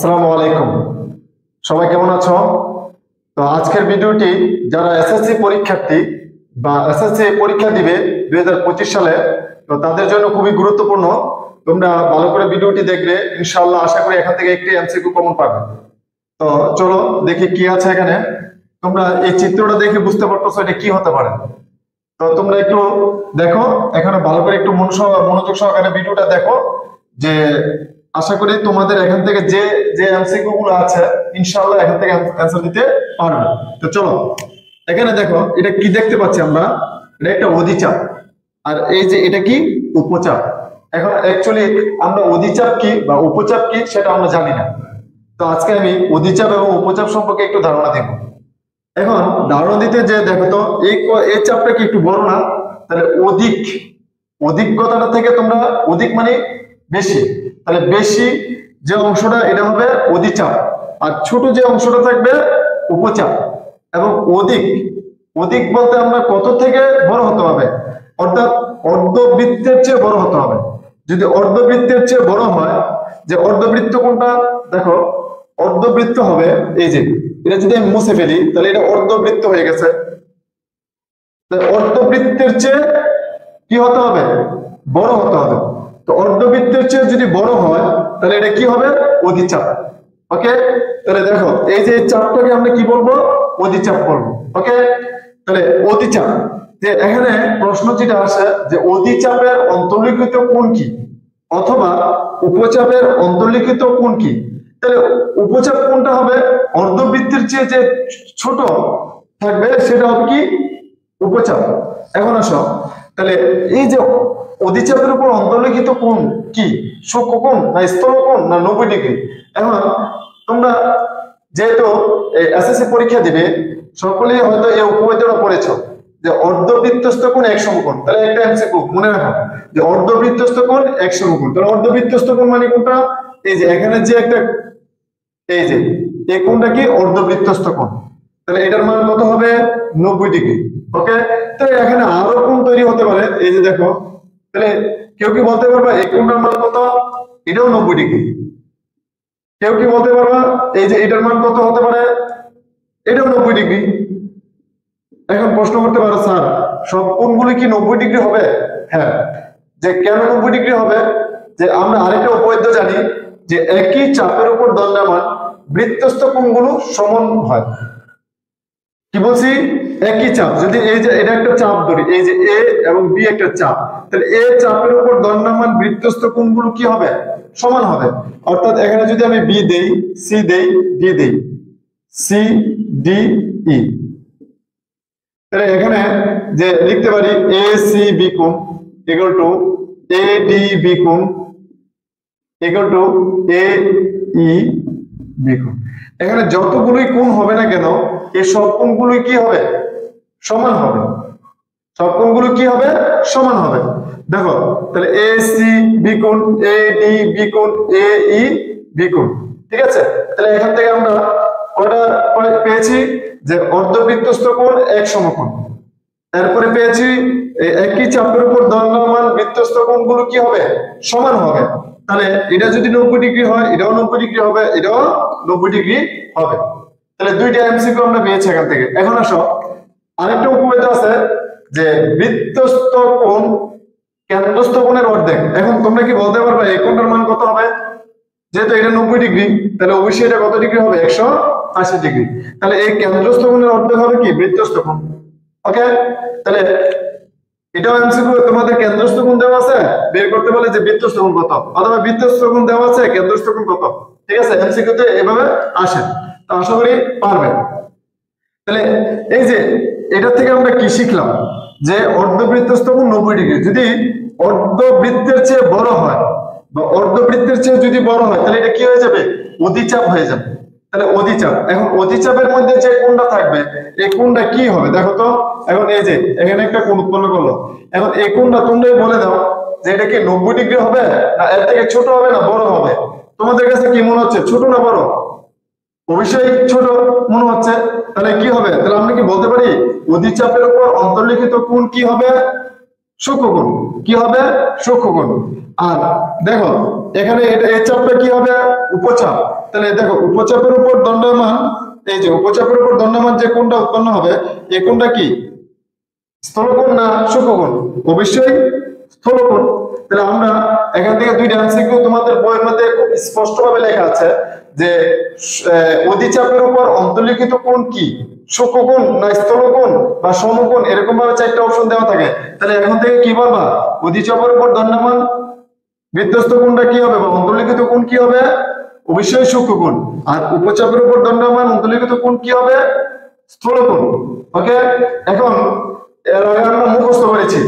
আসসালামু আলাইকুম। সবাই কেমন আছো? তো আজকের ভিডিওটি যারা এসএসসি পরীক্ষার্থী বা এসএসসি পরীক্ষা দিবে 2025 সালে, তো তাদের জন্য খুবই গুরুত্বপূর্ণ। তোমরা ভালো করে ভিডিওটি দেখলে ইনশাআল্লাহ আশা করি এখান থেকে একটি এমসিকিউ কমন পাবে। তো চলো দেখি কি আছে এখানে। তোমরা এই চিত্রটা দেখে বুঝতে পারতেছো এটা কি হতে পারে। তো তোমরা একটু দেখো, এখানে ভালো করে একটু মনোযোগ সহকারে ভিডিওটা দেখো, যে আশা করি তোমাদের এখান থেকে যে যে এমসিকিউ গুলো আছে ইনশাআল্লাহ এখান থেকে অ্যানসার দিতে পারবে। তো চলো এখানে দেখো, এটা কি দেখতে পাচ্ছি আমরা, এটা একটা অধিচাপ, আর এই যে এটা কি উপচাপ। এখন অ্যাকচুয়ালি আমরা অধিচাপ কি বা উপচাপ কি সেটা আমরা জানি না। তো আজকে আমি অধিচাপ এবং উপচাপ সম্পর্কে একটু ধারণা দেব। এখন ধারণা দিতে যে দেখো তো এই চাপটা কি একটু বড় না? তাহলে অধিক, অধিক কথাটা থেকে তোমরা অধিক মানে বেশি, তাহলে বেশি যে অংশটা এটা হবে অধিচাপ, আর ছোট যে অংশটা থাকবে উপচাপ। এবং অধিক, অধিক বলতে আমরা কত থেকে বড় হতে হবে, অর্থাৎ অর্ধবৃত্তের চেয়ে বড় হতে হবে। যদি অর্ধবৃত্তের চেয়ে বড় হয়, যে অর্ধবৃত্ত কোনটা দেখো, অর্ধবৃত্ত হবে এই যে এটা, যদি আমি মুছে ফেলি তাহলে এটা অর্ধবৃত্ত হয়ে গেছে। অর্ধবৃত্তের চেয়ে কি হতে হবে, বড় হতে হবে। তো অর্ধবৃত্তের চেয়ে যদি বড় হয় তাহলে এটা কি হবে, অধিচাপ। ওকে, তাহলে দেখো এই যে চাপটাকে আমরা কি বলবো, অধিচাপ বলবো। ওকে, তাহলে অধিচাপ, যে এখানে প্রশ্ন যেটা আসে যে অধিচাপের অন্তর্লিখিত কোণ কি, অথবা উপচাপের অন্তর্লিখিত কোণ কি। তাহলে উপচাপ কোনটা হবে, অর্ধবৃত্তের চেয়ে যে ছোট থাকবে সেটা হবে কি, উপচাপ। এখন আসো, তাহলে এই যে অধিচাপের উপর অন্তর্লিখিত কোণ কি, সূক্ষ্মকোণ না স্থলকোণ না 90 ডিগ্রি। এখন তোমরা যেহেতু এসএসসি পরীক্ষা দিবে সকলেই হয়তো এই উপপাদ্যটা পড়েছো যে অর্ধবৃত্তস্থ কোণ এক সমকোণ। তাহলে একটা এমসিকিউ মনে রাখো যে অর্ধবৃত্তস্থ কোণ এক সমকোণ। তাহলে অর্ধবৃত্তস্থ কোণ মানে কোনটা, এই যে এখানে যে একটা, এই যে এই কোণটা কি অর্ধবৃত্তস্থ কোণ। তাহলে এটার মান কত হবে, 90 ডিগ্রি। ওকে, তো এখানে আরো কোণ তৈরি হতে পারে, এই যে দেখো, তাহলে কেউ কি বলতে পারবা এই কোণটার মান কত, এটাও 90 ডিগ্রি। কেউ কি বলতে পারবা এই যে এটার মান কত হতে পারে, এটাও 90 ডিগ্রি। এখন প্রশ্ন করতে পারো স্যার সব কোণগুলো কি 90 ডিগ্রি হবে? হ্যাঁ, যে কেন 90 ডিগ্রি হবে, যে আমরা আরেকটা উপপাদ্য জানি যে একই চাপের উপর দণ্ডায়মান বৃত্তস্থ কোণগুলো সমান হয়। কি বলছি, একই চাপ, যদি এই যে এটা একটা চাপ ধরি, এই যে এ এবং বি একটা চাপ, তাহলে এ চাপের উপর দণ্ডায়মান বৃত্তস্থ কোণগুলো কি হবে, সমান হবে। অর্থাৎ এখানে যদি আমি বি দেই, সি দেই, ডি দেই, সি ডি ই, তাহলে এখানে যে লিখতে পারি এ সি বি কোণ equal to A D B কোণ equal to A E B কোণ। এখানে যতগুলোই কোণ হবে না কেন এই সব কোণগুলোই কি হবে, সমান হবে। সব কোণগুলো কি হবে, সমান হবে। দেখো তাহলে এ সি বি কোণ, এ ডি বি কোণ, এ ই বি কোণ। ঠিক আছে, তাহলে এখান থেকে আমরা কয়টা পেয়েছি, যে অর্ধবৃত্তস্থ কোণ এক সমকোণ। এরপরে পেয়েছি একই চাপের উপর দণ্ডায়মান বৃত্তস্থ কোণগুলো কি হবে, সমান হবে। তাহলে এটা যদি 90 ডিগ্রি হয় এটাও 90 ডিগ্রি হবে, এটাও 90 ডিগ্রি হবে। তাহলে দুইটা এমসিকিউ আমরা পেয়েছি এখান থেকে। এখন আসো আরেকটা উপপাদ্য আছে যে বৃত্তস্থ কোণ কেন্দ্রস্থ কোণের অর্ধেক। এখন তোমরা কি বলতে পারবে এই কোণটার মান কত হবে, যেহেতু এটা 90 ডিগ্রি তাহলে অবশ্যই এটা কত ডিগ্রি হবে, 180 ডিগ্রি। তাহলে এই কেন্দ্রস্থ কোণের অর্ধেক হবে কি, বৃত্তস্থ কোণ। ওকে, তাহলে এটাও এমসিকিউ, তোমাদের কেন্দ্রস্থ কোণ দেওয়া আছে, বের করতে বলে যে বৃত্তস্থ কোণ কত, অথবা বৃত্তস্থ কোণ দেওয়া আছে কেন্দ্রস্থ কোণ কত। ঠিক আছে, এমসিকিউ তে এভাবে আসে, তো আশা করি পারবে। তাহলে এই যে এটা থেকে আমরা কি শিখলাম, যে অর্ধবৃত্তস্থ কোণ 90 ডিগ্রি যদি অর্ধবৃত্তের চেয়ে বড় হয় বা অর্ধবৃত্তের চেয়ে যদি বড় হয় তাহলে এটা কি হয়ে যাবে, অধিচাপ হয়ে যাবে। তাহলে অধিচাপ, এখন অধিচাপের মধ্যে যে কোণটা থাকবে এই কোণটা কি হবে দেখো তো। এখন এই যে এখানে একটা কোণ উৎপন্ন করলো, এখন এই কোণটা তোমরাই বলে দাও যে এটা কি 90 ডিগ্রি হবে না এর থেকে ছোট হবে না বড় হবে। তোমাদের কাছে কি মনে হচ্ছে, ছোট না বড়? অবশ্যই ছোট মনে হচ্ছে। তাহলে কি হবে, তাহলে আমরা কি বলতে পারি অধিচাপের উপর অন্তর্লিখিত কোণ কি হবে, সূক্ষ্মকোণ কি হবে সূক্ষ্মকোণ। আর দেখো এখানে এই চাপটা কি হবে উপচাপ। তাহলে দেখো উপচাপের উপর দণ্ডায়মান, এই যে উপচাপের উপর দণ্ডায়মান যে কোণটা উৎপন্ন হবে এই কোণটা কি স্থলকোণ না সূক্ষ্মকোণ? অবশ্যই স্থলকোণ। তাহলে আমরা এখান থেকে দুইটা এমসিকিউ তোমাদের বইয়ের মধ্যে খুব স্পষ্টভাবে লেখা আছে যে অধিচাপের উপর অন্তর্লিখিত কোণ কি সূক্ষ্মকোণ না স্থলকোণ বা সমকোণ, এরকম ভাবে চারটা অপশন দেওয়া থাকে। তাহলে এখন থেকে কি বলবা অধিচাপের উপর দণ্ডায়মান বিধ্বস্ত কোণটা কি হবে বা অন্তর্লিখিত কোণ কি হবে? অবশ্যই সূক্ষ্মকোণ। আর উপচাপের উপর দণ্ডায়মান অন্তর্লিখিত কোণ কি হবে? স্থলকোণ। ওকে, এখন এর আগে আমরা মুখস্থ করেছি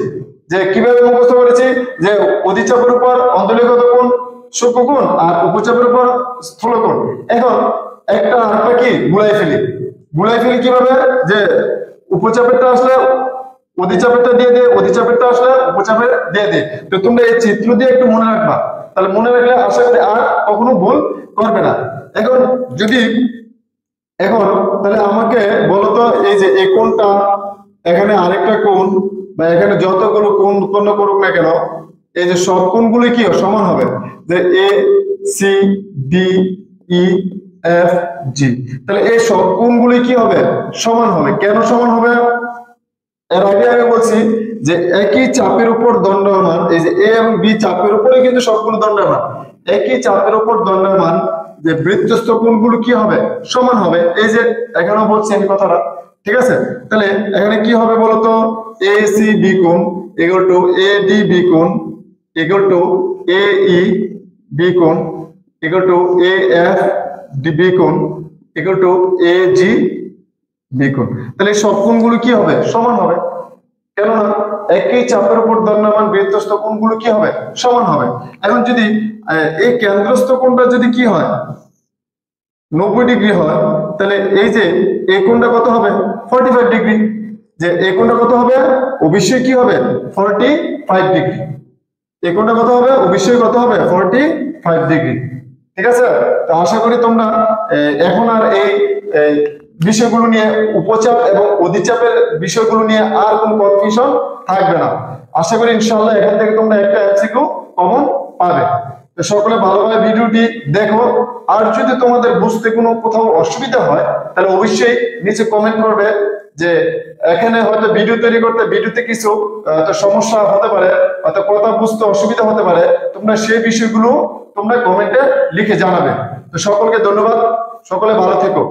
যে কিভাবে মুখস্থ করেছি যে অধিচাপের উপর অন্তর্লিখিত কোণ সূক্ষ্মকোণ আর উপচাপের উপর স্থলকোণ। এখন একটা আরেকটা কি গুলাই ফেলি কিভাবে যে উপচাপেরটা আসলে অধিচাপেরটা দিয়ে দে, অধিচাপেরটা আসলে উপচাপের দিয়ে দে। তো তোমরা এই চিত্র দিয়ে একটু মনে রাখবা, তাহলে মনে রাখলে আশা করি আর কখনো ভুল করবে না। এখন যদি এখন তাহলে আমাকে বলতো এই যে এই কোণটা এখানে আরেকটা কোণ বা এখানে যতগুলো কোণ উৎপন্ন করুক না কেন এই যে সব কোণগুলো কি সমান হবে, যে A C D E F G, তাহলে এই সব কোণগুলো কি হবে সমান হবে। কেন সমান হবে? এর আগে আমি বলছি যে একই চাপের উপর দণ্ডায়মান, এই যে এ এবং বি চাপের উপরে কিন্তু সবগুলো দণ্ডায়মান, একই চাপের উপর দণ্ডায়মান যে বৃত্তস্থ কোণগুলো কি হবে সমান হবে। এই যে এখানেও বলছি আমি কথাটা, ঠিক আছে? তাহলে এখানে কি হবে বলতো এ সি বি কোণ equal to A D B কোণ equal to A E B কোণ equal to A F D B কোণ equal to A G B কোণ। তাহলে সব কোণগুলো কি হবে সমান হবে, কেননা একই চাপের উপর দণ্ডায়মান বৃত্তস্থ কোণগুলো কি হবে সমান হবে। এখন যদি এই কেন্দ্রস্থ কোণটা যদি কি হয় 90 ডিগ্রি হয়, তাহলে এই যে এই কোণটা কত হবে 45 ডিগ্রি। যে এই কোণটা কত হবে অবশ্যই কি হবে 45 ডিগ্রি। এই কোণটা কত হবে অবশ্যই কত হবে 45 ডিগ্রি। ঠিক আছে? তো আশা করি তোমরা এখন আর এই বিষয়গুলো নিয়ে উপচাপ এবং অধিচাপের বিষয়গুলো নিয়ে আর কোনো কনফিউশন থাকবে না। আশা করি ইনশাআল্লাহ এখান থেকে তোমরা একটা এমসিকিউ কমন পাবে। তো সকলে ভালোভাবে ভিডিওটি দেখো, আর যদি তোমাদের বুঝতে কোনো কোথাও অসুবিধা হয় তাহলে অবশ্যই নিচে কমেন্ট করবে যে এখানে হয়তো ভিডিও তৈরি করতে ভিডিওতে কিছু সমস্যা হতে পারে, হয়তো কথা বুঝতে অসুবিধা হতে পারে, তোমরা সেই বিষয়গুলো তোমরা কমেন্টে লিখে জানাবে। তো সকলকে ধন্যবাদ, সকলে ভালো থেকো।